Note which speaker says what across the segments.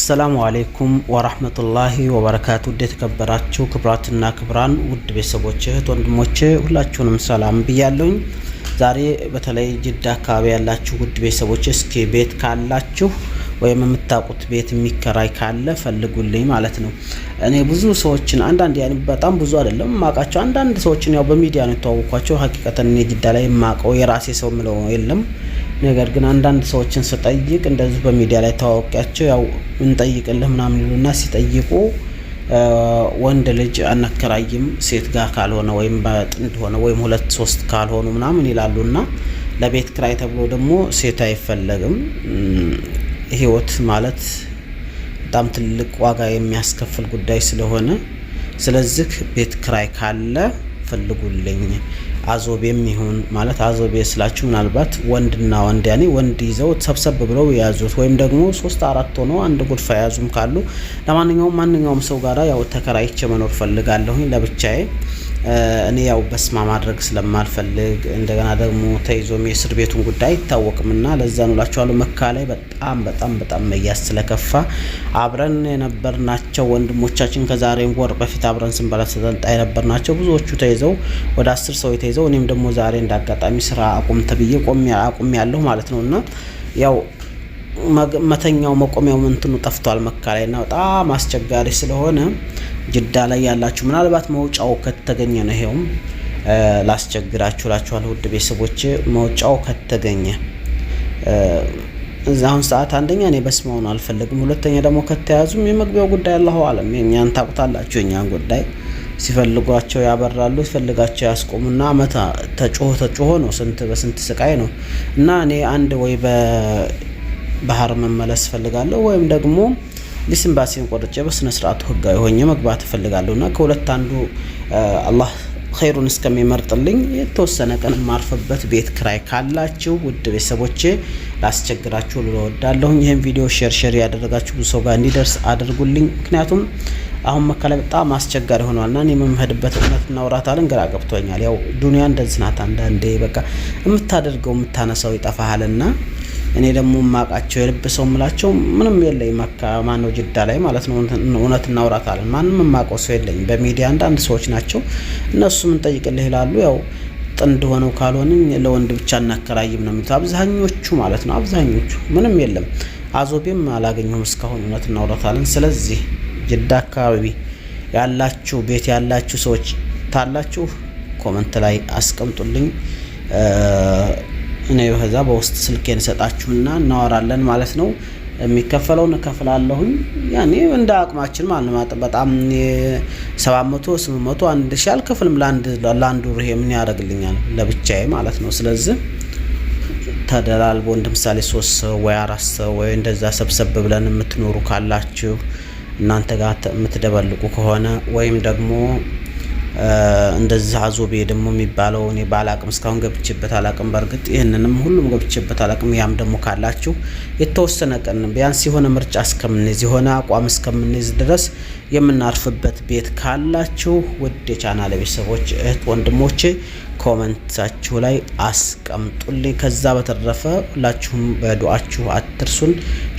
Speaker 1: አሰላሙ አለይኩም ወራህመቱላሂ ወበረካቱ። የተከበራችሁ ክብራትና ክብራን ውድ ቤተሰቦቼ እህት ወንድሞቼ ሁላችሁንም ሰላም ብያለሁኝ። ዛሬ በተለይ ጅዳ አካባቢ ያላችሁ ውድ ቤተሰቦቼ እስኪ ቤት ካላችሁ ወይም የምታውቁት ቤት የሚከራይ ካለ ፈልጉልኝ ማለት ነው። እኔ ብዙ ሰዎችን አንዳንድ በጣም ብዙ አይደለም ማቃቸው አንዳንድ ሰዎችን ያው በሚዲያ ነው የተዋወቅኳቸው። ሀቂቀተን እኔ ጅዳ ላይ ማቀው የራሴ ሰው ምለው የለም። ነገር ግን አንዳንድ ሰዎችን ስጠይቅ እንደዚህ በሚዲያ ላይ ተዋወቂያቸው ያው እንጠይቅልህ ምናምን ይሉና ሲጠይቁ ወንድ ልጅ አናከራይም ሴት ጋር ካልሆነ ወይም በጥንድ ሆነ ወይም ሁለት ሶስት ካልሆኑ ምናምን ይላሉና ለቤት ክራይ ተብሎ ደግሞ ሴት አይፈለግም። ህይወት ማለት በጣም ትልቅ ዋጋ የሚያስከፍል ጉዳይ ስለሆነ ስለዚህ ቤት ክራይ ካለ ፈልጉልኝ። አዞቤም ይሁን ማለት አዞቤ ስላችሁ ምናልባት ወንድና ወንድ ያኔ ወንድ ይዘው ሰብሰብ ብለው ያዙት ወይም ደግሞ 3-4 ሆኖ አንድ ጉድፋ ያዙም ካሉ ለማንኛውም ማንኛውም ሰው ጋራ ያው ተከራይቼ መኖር ፈልጋለሁ ለብቻዬ። እኔ ያው በስማ ማድረግ ስለማልፈልግ እንደገና ደግሞ ተይዞም የእስር ቤቱን ጉዳይ ይታወቅምና ለዛ ነው እላችኋለሁ። መካ ላይ በጣም መያዝ ስለከፋ አብረን የነበርናቸው ወንድሞቻችን ከዛሬ ወር በፊት አብረን ስንበላ ተጠልጣይ የነበርናቸው ብዙዎቹ ተይዘው ወደ 10 ሰው ተይዘው እኔም ደግሞ ዛሬ እንዳጋጣሚ ስራ አቁም ተብዬ ቆም ያለሁ ማለት ነውና ያው መተኛው መቆሚያው እንትኑ ጠፍቷል መካ ላይና በጣም አስቸጋሪ ስለሆነ ጅዳ ላይ ያላችሁ ምናልባት መውጫው ከተገኘ ነው ይሄውም ላስቸግራችሁ እላችኋለሁ ውድ ቤተሰቦቼ። መውጫው ከተገኘ እዛውን ሰዓት አንደኛ እኔ በስማውን አልፈልግም፣ ሁለተኛ ደግሞ ከተያዙም የመግቢያው ጉዳይ አላሁ አለም የኛን ታቁታላችሁ። የኛን ጉዳይ ሲፈልጓቸው ያበራሉ ሲፈልጋቸው ያስቆሙና አመታ ተጮሆ ነው በስንት ስቃይ ነው። እና እኔ አንድ ወይ በባህር መመለስ ፈልጋለሁ ወይም ደግሞ ሊስምባሲን ቆርጬ በስነ ስርዓቱ ህጋዊ ሆኜ መግባት ፈልጋለሁና ከሁለት አንዱ አላህ ኸይሩን እስከሚመርጥልኝ የተወሰነ ቀን ማርፈበት ቤት ክራይ ካላችሁ ውድ ቤተሰቦቼ ላስቸግራችሁ ልወዳለሁ። ይሄን ቪዲዮ ሼር ያደረጋችሁ ብዙ ሰው ጋር እንዲደርስ አድርጉልኝ። ምክንያቱም አሁን መካ ላይ በጣም አስቸጋሪ ሆኗልና እኔ የምሄድበት እውነትና ወራታልን ግራ ገብቶኛል። ያው ዱንያ እንደዚህ ናት። አንዳንዴ በቃ የምታደርገው የምታነሳው ይጠፋሃልና እኔ ደግሞ ማቃቸው የልብሰው ምላቸው ምንም የለኝ መካ ማነው ጅዳ ላይ ማለት ነው። እውነት እናውራታለን ማንም ማቀው ሰው የለኝ። በሚዲያ አንዳንድ ሰዎች ናቸው እነሱ ምን ጠይቅልህ ይላሉ። ያው ጥንድ ሆነው ካልሆነኝ ለወንድ ብቻ እናከራይም ነው የሚሉት አብዛኞቹ ማለት ነው። አብዛኞቹ ምንም የለም። አዞቤም አላገኘሁም እስካሁን እውነት እናውራታለን። ስለዚህ ጅዳ አካባቢ ያላችሁ ቤት ያላችሁ ሰዎች ታላችሁ ኮሜንት ላይ አስቀምጡልኝ። እኔ በዛ በውስጥ ስልኬን ሰጣችሁና እናወራለን ማለት ነው። የሚከፈለውን እከፍላለሁኝ ያኔ እንደ አቅማችን ማለት በጣም 700 800 1000 አልከፍልም ለአንዱ ይሄ ምን ያደርግልኛል ለብቻዬ ማለት ነው። ስለዚህ ተደላልቦ እንደምሳሌ 3 ሰው ወይ 4 ሰው ወይ እንደዛ ሰብሰብ ብለን የምትኖሩ ካላችሁ እናንተ ጋር የምትደበልቁ ከሆነ ወይም ደግሞ እንደዛ አዞቤ ደግሞ የሚባለው እኔ ባላቅም እስካሁን ገብቼበት አላቅም። በርግጥ ይሄንንም ሁሉም ገብቼበት አላቅም። ያም ደግሞ ካላችሁ የተወሰነ ቀን ቢያንስ የሆነ ምርጫ እስከምንይዝ የሆነ አቋም እስከምንይዝ ድረስ የምናርፍበት ቤት ካላችሁ ውድ የቻናሌ ቤተሰቦች እህት ወንድሞቼ ኮሜንታችሁ ላይ አስቀምጡልኝ። ከዛ በተረፈ ሁላችሁም በዱአችሁ አትርሱን።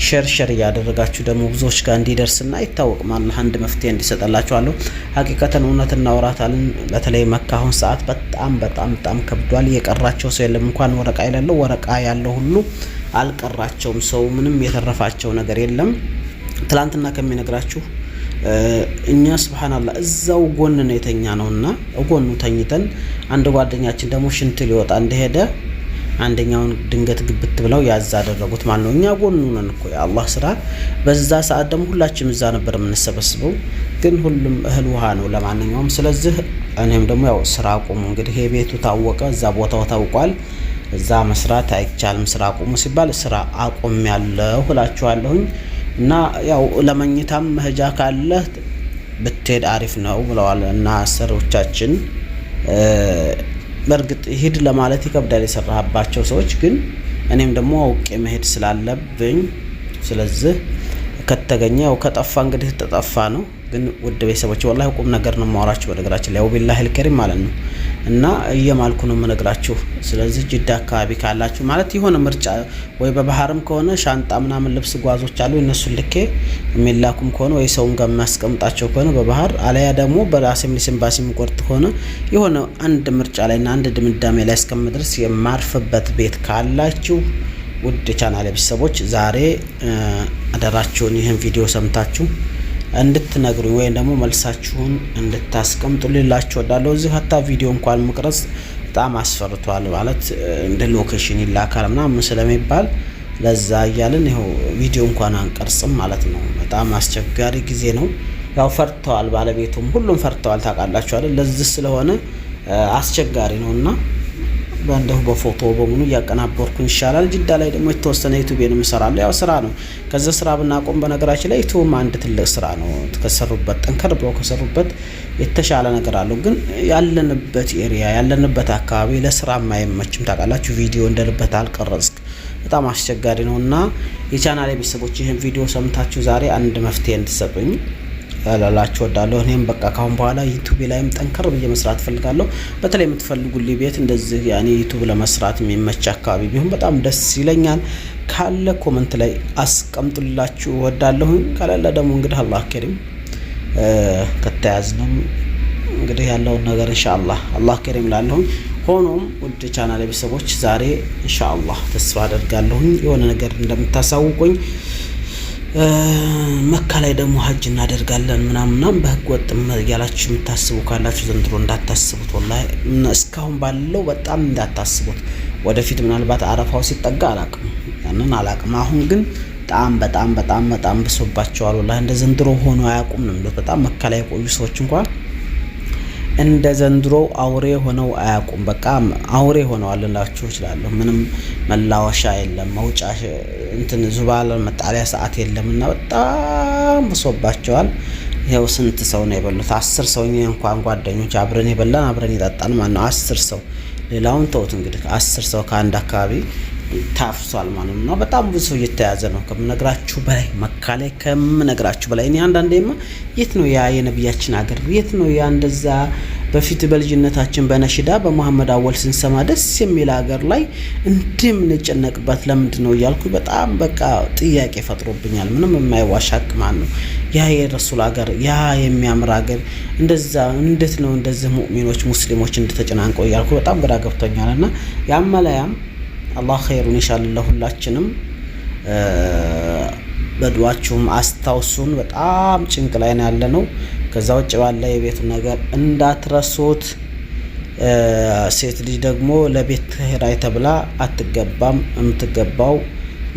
Speaker 1: ሼር ያደረጋችሁ ደግሞ ብዙዎች ጋር እንዲደርስና ይታወቅም አላህ አንድ መፍትሄ እንዲሰጣላችኋለሁ። ሀቂቀተን እውነት እናወራታለን። በተለይ መካ አሁን ሰዓት በጣም ከብዷል። የቀራቸው ሰው የለም። እንኳን ወረቃ የሌለው ወረቃ ያለው ሁሉ አልቀራቸውም። ሰው ምንም የተረፋቸው ነገር የለም። ትላንትና ከሚነግራችሁ እኛ ሱብሃንአላህ እዛው ጎን ነው የተኛ ነውና ጎኑ ተኝተን አንድ ጓደኛችን ደግሞ ሽንት ሊወጣ እንደሄደ አንደኛውን ድንገት ግብት ብለው ያዛ አደረጉት ማለት ነው። እኛ ጎኑ ነን እኮ የአላህ ስራ። በዛ ሰዓት ደግሞ ሁላችንም እዛ ነበር የምንሰበስበው፣ ግን ሁሉም እህል ውሃ ነው ለማንኛውም። ስለዚህ እኔም ደግሞ ያው ስራ አቁሙ እንግዲህ ይሄ ቤቱ ታወቀ፣ እዛ ቦታው ታውቋል፣ እዛ መስራት አይቻልም ስራ አቁሙ ሲባል ስራ አቁም ያለው እላችኋለሁኝ። እና ያው ለመኝታም መሄጃ ካለ ብትሄድ አሪፍ ነው ብለዋል እና አሰሪዎቻችን። በርግጥ ሂድ ለማለት ይከብዳል የሰራባቸው ሰዎች፣ ግን እኔም ደግሞ አውቄ መሄድ ስላለብኝ ስለዚህ ከተገኘ ያው ከጠፋ እንግዲህ ተጠፋ ነው። ግን ውድ ቤተሰቦች ወላሂ ቁም ነገር ነው ማወራችሁ በነገራችን ላይ ወቢላሂ አልከሪም ማለት ነው። እና እየማልኩ ነው የምነግራችሁ። ስለዚህ ጅዳ አካባቢ ካላችሁ ማለት የሆነ ምርጫ ወይ በባህርም ከሆነ ሻንጣ ምናምን ልብስ ጓዞች አሉ እነሱን ልኬ የሚላኩም ከሆነ ወይ ሰውን ጋር የሚያስቀምጣቸው ከሆነ በባህር አለያ ደግሞ በራሴም ሊስምባሲም ቆርጥ ከሆነ የሆነ አንድ ምርጫ ላይና አንድ ድምዳሜ ላይ እስከምድረስ የማርፍበት ቤት ካላችሁ ውድ ቻናሌ ቤተሰቦች ዛሬ አደራችሁን ይህን ቪዲዮ ሰምታችሁ እንድትነግሩኝ ወይም ደግሞ መልሳችሁን እንድታስቀምጡልላችሁ ወዳለው እዚህ ሀታ ቪዲዮ እንኳን መቅረጽ በጣም አስፈርቷል ማለት እንደ ሎኬሽን ይላካል ምናምን ስለሚባል ለዛ እያልን ይኸው ቪዲዮ እንኳን አንቀርጽም ማለት ነው። በጣም አስቸጋሪ ጊዜ ነው። ያው ፈርተዋል፣ ባለቤቱም ሁሉም ፈርተዋል ታውቃላችሁ አይደል? ለዚህ ስለሆነ አስቸጋሪ ነውና በእንደው በፎቶ በሙሉ ያቀናበርኩ ይሻላል። ጅዳ ላይ ደግሞ የተወሰነ ዩቲዩብን እሰራለሁ። ያው ስራ ነው። ከዛ ስራ ብናቆም በነገራችን ላይ ዩቲዩብ አንድ ትልቅ ስራ ነው። ከሰሩበት ጠንከር ብለው ከሰሩበት የተሻለ ነገር አለው። ግን ያለንበት ኤሪያ ያለንበት አካባቢ ለስራ የማይመችም ታውቃላችሁ። ቪዲዮ እንደልበት አልቀረጽክ በጣም አስቸጋሪ ነውና የቻናሌ ቤተሰቦች ይሄን ቪዲዮ ሰምታችሁ ዛሬ አንድ መፍትሄ እንድትሰጡኝ ላላችሁ ወዳለሁ። እኔም በቃ ካሁን በኋላ ዩቲዩብ ላይም ጠንከር ብዬ መስራት ፈልጋለሁ። በተለይ የምትፈልጉልኝ ቤት እንደዚህ ያኔ ዩቲዩብ ለመስራት የሚመች አካባቢ ቢሆን በጣም ደስ ይለኛል። ካለ ኮመንት ላይ አስቀምጡላችሁ ወዳለሁ። ካላለ ደግሞ እንግዲህ አላህ ከሪም ከተያዝነው እንግዲህ ያለውን ነገር ኢንሻአላህ አላህ ከሪም ላለሁ። ሆኖም ውድ ቻናሌ ቤተሰቦች ዛሬ ኢንሻአላህ ተስፋ አደርጋለሁ የሆነ ነገር እንደምታሳውቁኝ። መካ ላይ ደግሞ ሀጅ እናደርጋለን ምናምን በህግ ወጥ ያላችሁ የምታስቡ ካላችሁ ዘንድሮ እንዳታስቡት፣ ወላሂ እስካሁን ባለው በጣም እንዳታስቡት። ወደፊት ምናልባት አረፋው ሲጠጋ አላቅም ያንን አላቅም። አሁን ግን በጣም ብሶባቸዋል ወላሂ። እንደ ዘንድሮ ሆኖ አያውቁም ነው። በጣም መካ ላይ የቆዩ ሰዎች እንኳን እንደ ዘንድሮ አውሬ ሆነው አያውቁም። በቃ አውሬ ሆነዋል እላችሁ እችላለሁ። ምንም መላወሻ የለም፣ መውጫ እንትን ዙባል መጣሪያ ሰዓት የለምና በጣም ብሶባቸዋል። ይኸው ስንት ሰው ነው የበሉት? 10 ሰው እንኳን ጓደኞች አብረን የበላን አብረን የጠጣን ማለት ነው 10 ሰው። ሌላውን ተውት እንግዲህ 10 ሰው ከአንድ አካባቢ ታፍሷል ማለት ነው። በጣም ብዙ ሰው እየተያዘ ነው ከምነግራችሁ በላይ መካ ላይ ከምነግራችሁ በላይ። እኔ አንዳንዴማ የት ነው ያ የነብያችን ሀገር? የት ነው ያ እንደዛ በፊት በልጅነታችን በነሽዳ በመሐመድ አወል ስንሰማ ደስ የሚል ሀገር ላይ እንደምንጨነቅበት ለምንድን ነው እያልኩ በጣም በቃ ጥያቄ ፈጥሮብኛል። ምንም የማይዋሽ ሀቅ ማለት ነው። ያ የረሱል ሀገር ያ የሚያምር ሀገር እንደዛ እንዴት ነው እንደዚህ ሙእሚኖች ሙስሊሞች እንደተጨናንቀው እያልኩ በጣም ግራ ገብቶኛልና ያመላያም አላህ ኸይሩን ይሻልልህ። ሁላችንም በዱዓችሁም አስታውሱን። በጣም ጭንቅ ላይ ነው ያለነው። ከዛ ውጭ ባለ የቤቱ ነገር እንዳትረሱት። ሴት ልጅ ደግሞ ለቤት ኪራይ ተብላ አትገባም። የምትገባው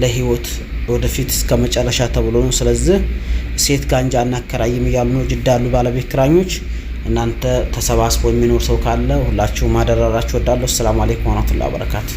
Speaker 1: ለህይወት ወደፊት እስከ መጨረሻ ተብሎ ነው። ስለዚህ ሴት ጋንጃ እናከራይም እያሉ ነው ጅዳ ያሉ ባለቤት ኪራኞች። እናንተ ተሰባስቦ የሚኖር ሰው ካለ ሁላችሁም አደራራችሁ ወዳለሁ። ሰላም አለይኩም ወራህመቱላሂ ወበረካቱ።